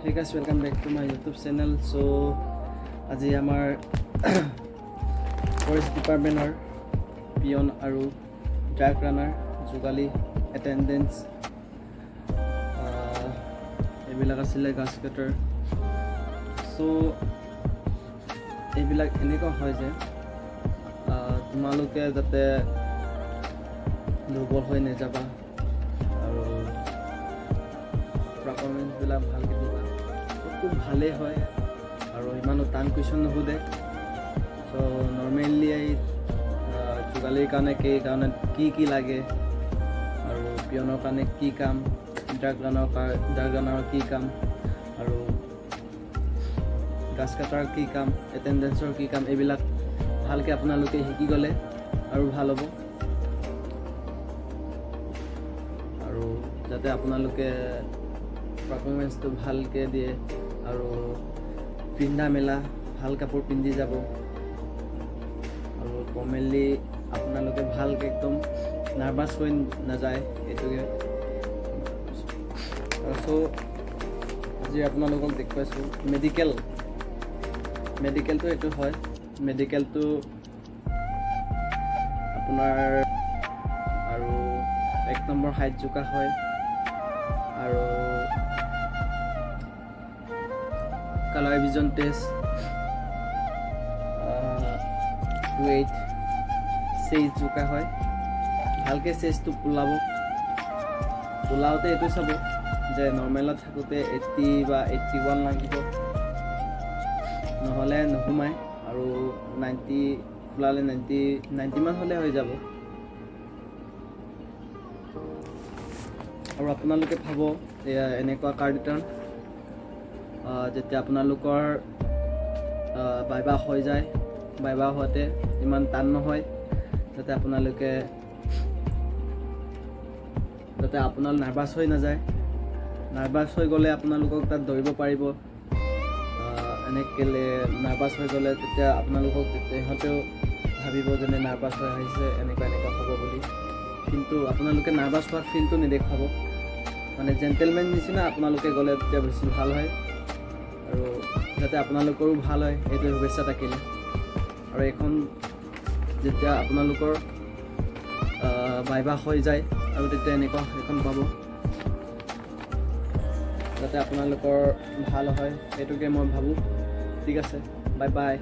Hey guys, welcome back to my YouTube channel. So, আজি আমাৰ forest ডিপাৰ্টমেণ্টৰ peon আৰু ড্ৰাগ ৰানাৰ যোগালী এটেণ্ডেঞ্চ এইবিলাক আছিলে গাছ কাটাৰ। চ' এইবিলাক এনেকুৱা হয় যে তোমালোকে যাতে দুৰ্বল হৈ নাযাবা আৰু পাৰফৰ্মেঞ্চবিলাক ভালকৈ দিবা। খুব ভালেই হয় আৰু ইমানো টান কুৱেশ্যন নুসুধে। চ' নৰ্মেলি যোগালীৰ কাৰণে কি লাগে আৰু পিয়নৰ কাৰণে কি কাম, ড্ৰাগ ৰানাৰৰ কি কাম আৰু গাছ কাটাৰ কি কাম, এটেণ্ডেঞ্চৰ কি কাম, এইবিলাক ভালকৈ আপোনালোকে শিকি গ'লে আৰু ভাল হ'ব। আৰু যাতে আপোনালোকে পাৰফৰ্মেঞ্চটো ভালকৈ দিয়ে আৰু পিন্ধা মেলা ভাল কাপোৰ পিন্ধি যাব আৰু কমেনলি আপোনালোকে ভালকৈ একদম নাৰ্ভাছ হৈ নাযায়। এইটোকে চ' আজি আপোনালোকক দেখুৱাইছোঁ মেডিকেলটো এইটো হয়। মেডিকেলটো আপোনাৰ আৰু 1 নম্বৰ হাইট জোকা হয় আৰু কালাৰ ভিজন টেষ্ট, ৱেইট, চেইজ জোকা হয়। ভালকৈ চেইজটো পোলাওতে এইটো চাব যে নৰ্মেলত থাকোঁতে 80 বা 81 লাগিব, নহ'লে নোসোমায় আৰু 90 ফুলালে 90 মান হ'লে হৈ যাব। আৰু আপোনালোকে ভাব এনেকুৱা কাৰ ৰিটাৰ্ণ যেতিয়া আপোনালোকৰ বাইবা হৈ যায়, বাইবা হোৱাতে ইমান টান নহয়, যাতে আপোনালোক নাৰ্ভাছ হৈ নাযায়। নাৰ্ভাছ হৈ গ'লে আপোনালোকক তাত ধৰিব পাৰিব। এনেকৈ নাৰ্ভাছ হৈ গ'লে তেতিয়া আপোনালোকক সিহঁতেও ভাবিব যেনে নাৰ্ভাছ হৈ আহিছে, এনেকুৱা হ'ব বুলি। কিন্তু আপোনালোকে নাৰ্ভাছ হোৱাৰ ফিলটো নেদেখুৱাব, মানে জেণ্টেলমেন নিচিনা আপোনালোকে গ'লে তেতিয়া বেছি ভাল হয় আৰু যাতে আপোনালোকৰো ভাল হয় এইটো শুভেচ্ছা থাকিলে। আৰু এইখন যেতিয়া আপোনালোকৰ বাইবা হৈ যায় আৰু তেতিয়া এনেকুৱা এখন পাব যাতে আপোনালোকৰ ভাল হয়, সেইটোকে মই ভাবোঁ। ঠিক আছে, বাই বাই।